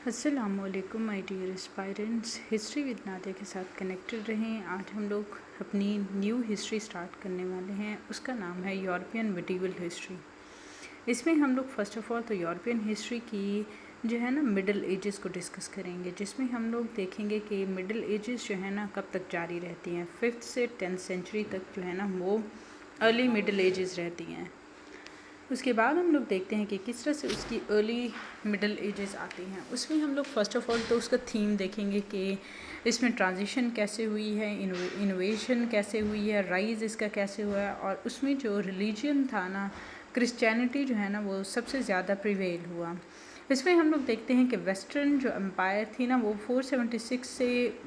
अस्सलामुअलैकुम my dear aspirants. History with Nadia के साथ कनेक्टेड रहें। आज हम लोग अपनी न्यू हिस्ट्री स्टार्ट करने वाले हैं। उसका नाम है यूरोपियन मिडीवल हिस्ट्री। इसमें हम लोग फर्स्ट ऑफ ऑल तो यूरोपियन हिस्ट्री की जो है ना मिडिल एजेस को डिस्कस करेंगे, जिसमें हम लोग देखेंगे कि मिडिल एजेस जो है ना कब तक जारी रहती हैं। 5th से 10th सेंचुरी तक जो है ना वो अर्ली मिडिल एजेस रहती हैं। उसके बाद हम लोग देखते हैं कि किस तरह से उसकी अर्ली मिडिल एजेस आती हैं। उसमें हम लोग फ़र्स्ट ऑफ ऑल तो उसका थीम देखेंगे कि इसमें ट्रांजिशन कैसे हुई है, इनोवेशन कैसे हुई है, राइज़ इसका कैसे हुआ है, और उसमें जो रिलीजन था ना, क्रिश्चियनिटी जो है ना वो सबसे ज़्यादा प्रिवेल हुआ। इसमें हम लोग देखते हैं कि वेस्टर्न जो एम्पायर थी ना वो 476 से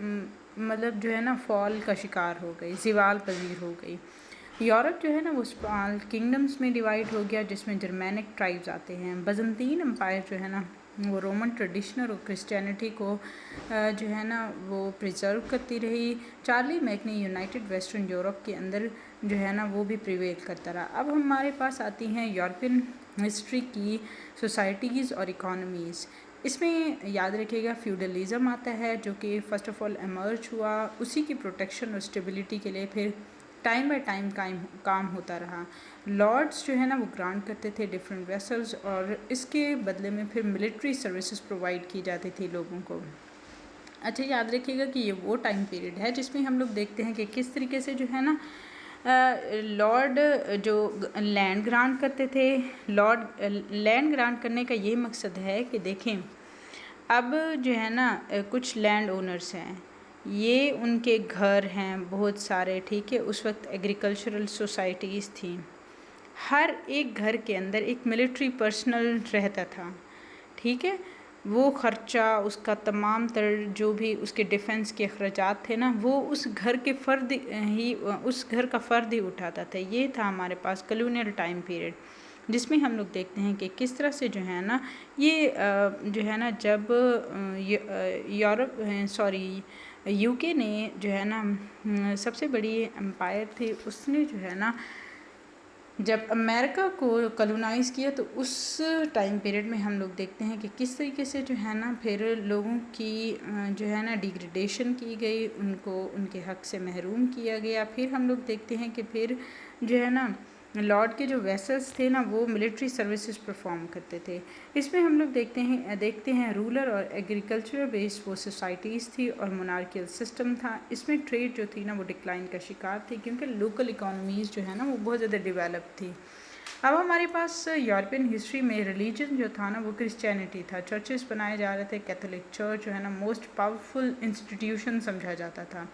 मतलब जो है ना फॉल का शिकार हो गई, ज़वाल पजीर हो गई। यूरोप जो है ना वो स्मॉल किंगडम्स में डिवाइड हो गया, जिसमें जर्मैनिक ट्राइब्स आते हैं। बजंतीन एम्पायर जो है ना वो रोमन ट्रेडिशनल और क्रिश्चियनिटी को जो है ना वो प्रिजर्व करती रही। चार्ली मैकने यूनाइटेड वेस्टर्न यूरोप के अंदर जो है ना वो भी प्रिवेल करता रहा। अब हमारे पास आती हैं यूरोपियन हिस्ट्री की सोसाइटीज़ और इकोनॉमीज़। इसमें याद रखिएगा फ्यूडलिज़म आता है, जो कि फ़र्स्ट ऑफ ऑल एमर्ज हुआ। उसी की प्रोटेक्शन और स्टेबिलिटी के लिए फिर टाइम बाय टाइम काम होता रहा। लॉर्ड्स जो है ना वो ग्रांट करते थे डिफरेंट वेसल्स, और इसके बदले में फिर मिलिट्री सर्विसेज प्रोवाइड की जाती थी लोगों को। अच्छा, याद रखिएगा कि ये वो टाइम पीरियड है जिसमें हम लोग देखते हैं कि किस तरीके से जो है ना लॉर्ड जो लैंड ग्रांट करते थे। लैंड ग्रांट करने का ये मकसद है कि देखें, अब जो है ना कुछ लैंड ओनर्स हैं, ये उनके घर हैं बहुत सारे, ठीक है। उस वक्त एग्रीकल्चरल सोसाइटीज़ थी। हर एक घर के अंदर एक मिलिट्री पर्सनल रहता था, ठीक है। वो ख़र्चा, उसका तमाम तर जो भी उसके डिफेंस के अखराजात थे ना, वो उस घर के फ़र्द ही उस घर का फ़र्द ही उठाता था। ये था हमारे पास कॉलोनियल टाइम पीरियड, जिसमें हम लोग देखते हैं कि किस तरह से जो है ना ये जो है ना जब यूके ने जो है ना सबसे बड़ी एम्पायर थी, उसने जो है ना जब अमेरिका को कॉलोनाइज़ किया, तो उस टाइम पीरियड में हम लोग देखते हैं कि किस तरीके से जो है ना फिर लोगों की जो है ना डिग्रेडेशन की गई, उनको उनके हक से महरूम किया गया। फिर हम लोग देखते हैं कि फिर जो है ना लॉर्ड के जो वेसल्स थे ना वो मिलिट्री सर्विसेज परफॉर्म करते थे। इसमें हम लोग देखते हैं रूरल और एग्रीकल्चरल बेस्ड वो सोसाइटीज़ थी और मोनार्कियल सिस्टम था। इसमें ट्रेड जो थी ना वो डिक्लाइन का शिकार थी, क्योंकि लोकल इकोनॉमीज़ जो है ना वो बहुत ज़्यादा डेवलप थी। अब हमारे पास यूरोपियन हिस्ट्री में रिलीजन जो था ना वो क्रिश्चियनिटी था। चर्चेस बनाए जा रहे थे। कैथोलिक चर्च जो है ना मोस्ट पावरफुल इंस्टीट्यूशन समझा जाता था।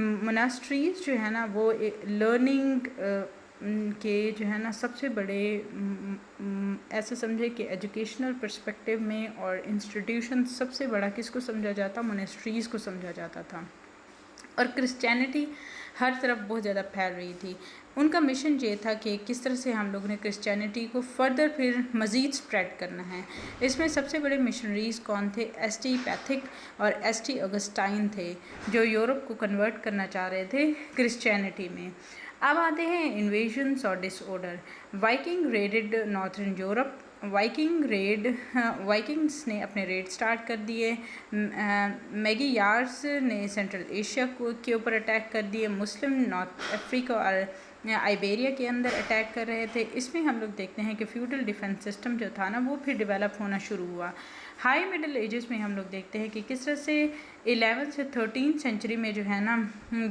मोनास्ट्रीज जो है ना वो लर्निंग के जो है ना सबसे बड़े ऐसे समझे कि एजुकेशनल पर्सपेक्टिव में और इंस्टीट्यूशन सबसे बड़ा किसको समझा जाता, मोनास्ट्रीज़ को समझा जाता था। और क्रिश्चियनिटी हर तरफ बहुत ज़्यादा फैल रही थी। उनका मिशन ये था कि किस तरह से हम लोगों ने क्रिश्चियनिटी को फर्दर फिर मज़ीद स्प्रेड करना है। इसमें सबसे बड़े मिशनरीज़ कौन थे? एस.टी. पैथिक और एस.टी. ऑगस्टाइन थे, जो यूरोप को कन्वर्ट करना चाह रहे थे क्रिश्चियनिटी में। अब आते हैं इन्वेजन्स और disorder. Viking raided northern Europe. Vikings ने अपने रेड स्टार्ट कर दिए। मैगियार्स ने सेंट्रल एशिया के ऊपर अटैक कर दिए। मुस्लिम नॉर्थ अफ्रीका और आइबेरिया के अंदर अटैक कर रहे थे। इसमें हम लोग देखते हैं कि फ्यूडल डिफेंस सिस्टम जो था ना वो फिर डेवलप होना शुरू हुआ। हाई मिडिल एजेस में हम लोग देखते हैं कि किस तरह से 11th से 13th सेंचुरी में जो है ना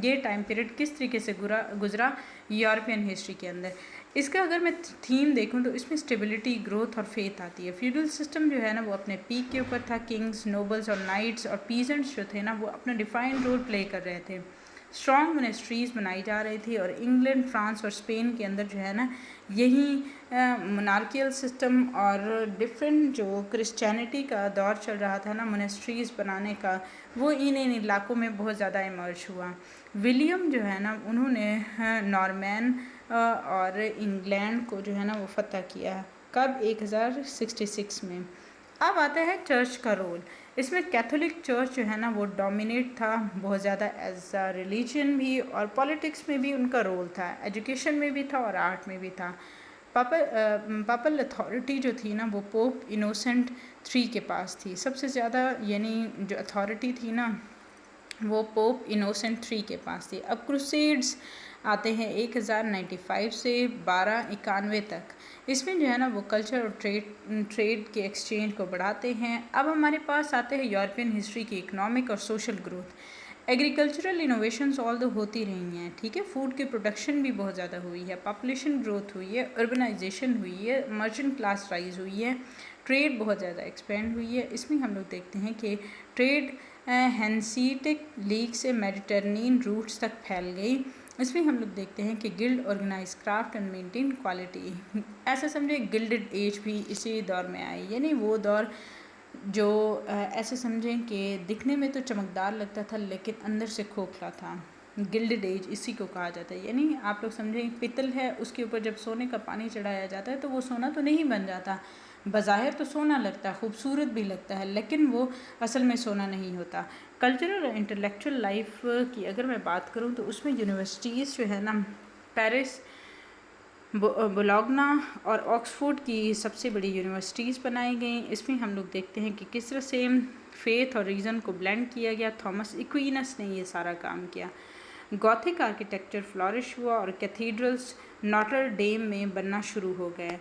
ये टाइम पीरियड किस तरीके से गुजरा यूरोपियन हिस्ट्री के अंदर। इसका अगर मैं थीम देखूं तो इसमें स्टेबिलिटी, ग्रोथ और फेथ आती है। फ्यूडल सिस्टम जो है ना वो अपने पीक के ऊपर था। किंग्स, नोबल्स और नाइट्स और पीजेंट्स जो थे ना वो अपना डिफाइंड रोल प्ले कर रहे थे। स्ट्रॉन्ग मोनेस्ट्रीज़ बनाई जा रही थी, और इंग्लैंड, फ्रांस और स्पेन के अंदर जो है ना यही मोनार्कियल सिस्टम और डिफरेंट जो क्रिश्चियनिटी का दौर चल रहा था ना मोनेस्ट्रीज़ बनाने का, वो इन इलाकों में बहुत ज़्यादा इमर्ज हुआ। विलियम जो है ना उन्होंने नॉर्मैन और इंग्लैंड को जो है ना वो फतह किया। कब? 1066 में। अब आता है चर्च का रोल। इसमें कैथोलिक चर्च जो है ना वो डोमिनेट था बहुत ज़्यादा एज अ रिलीजन भी, और पॉलिटिक्स में भी उनका रोल था, एजुकेशन में भी था और आर्ट में भी था। पापल अथॉरिटी जो थी ना वो पोप इनोसेंट 3 के पास थी। सबसे ज़्यादा यानी जो अथॉरिटी थी ना वो पोप इनोसेंट 3 के पास थी। अब क्रूसेड्स आते हैं 1095 से 1291 तक। इसमें जो है ना वो कल्चर और ट्रेड के एक्सचेंज को बढ़ाते हैं। अब हमारे पास आते हैं यूरोपियन हिस्ट्री की इकोनॉमिक और social growth. Agricultural innovations all दो होती रही हैं, ठीक है, फूड की प्रोडक्शन भी बहुत ज़्यादा हुई है, पॉपुलेशन ग्रोथ हुई है, अर्बनाइजेशन हुई है, मर्चेंट क्लास राइज हुई है, ट्रेड बहुत ज़्यादा एक्सपेंड हुई है। इसमें हम लोग देखते हैं कि ट्रेड हैंसीटिक लीग से मेडिटरेनियन रूट्स तक फैल गई। इसमें हम लोग देखते हैं कि guild organise craft and maintain quality. ऐसा समझे गिल्डेड एज भी इसी दौर में आई, यानी वो दौर जो ऐसे समझें कि दिखने में तो चमकदार लगता था लेकिन अंदर से खोखला था। गिल्डेड एज इसी को कहा जाता है। यानी आप लोग समझें पितल है, उसके ऊपर जब सोने का पानी चढ़ाया जाता है तो वो सोना तो नहीं बन जाता, बज़ाहिर तो सोना लगता है, खूबसूरत भी लगता है, लेकिन वो असल में सोना नहीं होता। कल्चरल और इंटेलेक्चुअल लाइफ की अगर मैं बात करूँ तो उसमें यूनिवर्सिटीज़ जो है ना पेरिस, बोलोग्ना और ऑक्सफोर्ड की सबसे बड़ी यूनिवर्सिटीज़ बनाई गई। इसमें हम लोग देखते हैं कि किस तरह से फेथ और रीज़न को ब्लेंड किया गया। थॉमस एक्विनस ने ये सारा काम किया। गॉथिक आर्किटेक्चर फ्लॉरिश हुआ और कैथीड्रल्स नॉटर डेम में बनना शुरू हो गए,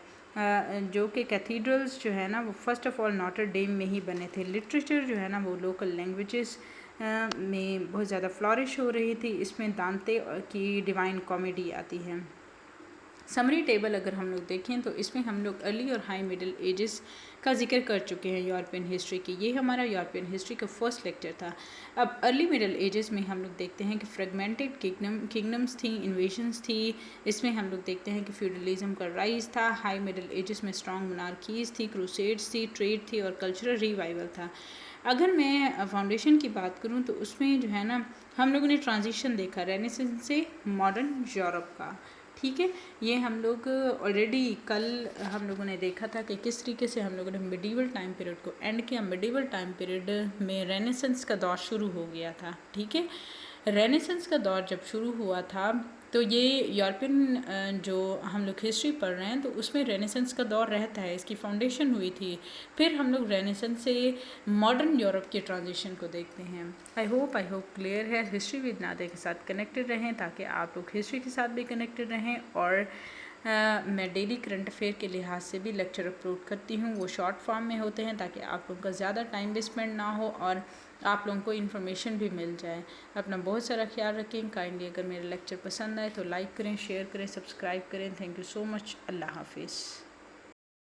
जो कि कैथीड्रल्स जो है ना वो फर्स्ट ऑफ ऑल नॉटर डेम में ही बने थे। लिटरेचर जो है ना वो लोकल लैंग्वेजेस में बहुत ज़्यादा फ्लॉरिश हो रही थी। इसमें दांते की डिवाइन कॉमेडी आती है। समरी टेबल अगर हम लोग देखें तो इसमें हम लोग अर्ली और हाई मिडिल एजेस का जिक्र कर चुके हैं यूरोपियन हिस्ट्री की। ये हमारा यूरोपियन हिस्ट्री का फर्स्ट लेक्चर था। अब अर्ली मिडिल एजेस में हम लोग देखते हैं कि फ्रेगमेंटेड किंगडम्स थी, इन्वेशंस थी। इसमें हम लोग देखते हैं कि फ्यूडलिज्म का राइज था। हाई मिडिल एजेस में स्ट्रॉन्ग मोनार्कीज थी, क्रूसेड्स थी, ट्रेड थी और कल्चरल रिवाइवल था। अगर मैं फाउंडेशन की बात करूँ तो उसमें जो है ना हम लोगों ने ट्रांजिशन देखा रेनेसेंस से मॉडर्न यूरोप का, ठीक है। ये हम लोग ऑलरेडी कल हम लोगों ने देखा था कि किस तरीके से हम लोगों ने मिडीवल टाइम पीरियड को एंड किया। मिडीवल टाइम पीरियड में रेनेसेंस का दौर शुरू हो गया था, ठीक है। रेनेसेंस का दौर जब शुरू हुआ था तो ये यूरोपियन जो हम लोग हिस्ट्री पढ़ रहे हैं तो उसमें रेनेसेंस का दौर रहता है, इसकी फाउंडेशन हुई थी। फिर हम लोग रेनेसेंस से मॉडर्न यूरोप के ट्रांजिशन को देखते हैं। आई होप क्लियर है। हिस्ट्री विद नादिया के साथ कनेक्टेड रहें ताकि आप लोग हिस्ट्री के साथ भी कनेक्टेड रहें। और मैं डेली करंट अफेयर के लिहाज से भी लेक्चर अपलोड करती हूँ, वो शॉर्ट फॉर्म में होते हैं ताकि आप लोगों का ज़्यादा टाइम भी स्पेंड ना हो और आप लोगों को इन्फॉर्मेशन भी मिल जाए। अपना बहुत सारा ख्याल रखें। काइंडली अगर मेरे लेक्चर पसंद आए तो लाइक करें, शेयर करें, सब्सक्राइब करें। Thank you so much. अल्लाह हाफिज़।